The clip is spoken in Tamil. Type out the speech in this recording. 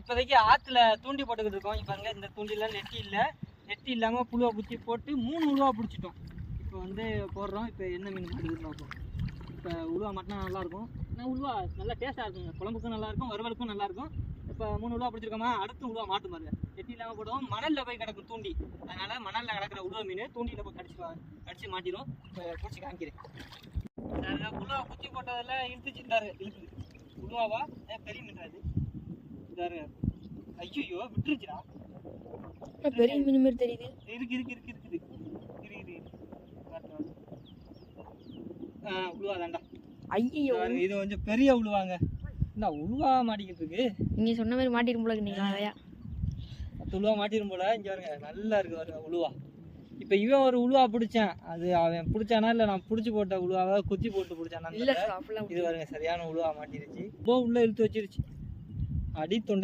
இப்போதைக்கு ஆற்றுல தூண்டி போட்டுக்கிட்டு இருக்கோம். இப்போ பாருங்க, இந்த தூண்டில நெட்டி இல்லாமல் புழுவை குத்தி போட்டு 3 உழுவா பிடிச்சிட்டோம். இப்போ வந்து போடுறோம். இப்போ என்ன மீன் மாட்டுதுன்னு பார்ப்போம். இப்போ உழுவா மாட்டினா நல்லாயிருக்கும். ஆனால் உழுவா நல்லா டேஸ்ட்டாக இருக்குங்க. குழம்புக்கும் நல்லாயிருக்கும், வறுவலுக்கும் நல்லாயிருக்கும். இப்போ 3 உழுவா பிடிச்சிருக்கோமா, அடுத்து உழுவா மாட்டு பாருங்க. நெட்டி இல்லாமல் போடுவோம். மணலில் போய் கிடக்கும் தூண்டி, அதனால் மணலில் கிடக்கிற உழுவ மீன் தூண்டியில் போய் கடிச்சு மாட்டிடும். இப்போ பிடிச்சி காமிக்கிறேன். உழுவா குத்தி போட்டதில் இழுத்துச்சுட்டாரு. இழுக்குது உழுவாவா பெரிய மீன் அது. இதாரு ஐயோ விட்டுருச்சுடா. பெரிய மீன் மாதிரி தெரியுது. இருக்குது உழுவாதாண்டா. ஐயோ இது கொஞ்சம் பெரிய உழுவாங்க. இந்த உழுவா மாட்டிக்கிட்டு இருக்கு. நீங்க சொன்ன மாதிரி மாட்டிரும் போல நீங்க நிறையா உழுவா மாட்டிரும் போல. இங்க பாருங்க, நல்லா இருக்கு பாருங்க உழுவா. இப்போ இவன் ஒரு உழுவா பிடிச்சான். அது அவன் பிடிச்சானா இல்லை நான் பிடிச்சி போட்ட உழுவாவை குத்தி போட்டு பிடிச்சானா? இல்ல சார், அப்படிலாம் இது பாருங்க, சரியான உழுவா மாட்டிருச்சு. உள்ள இழுத்து வச்சிருச்சு. அடி தொண்டை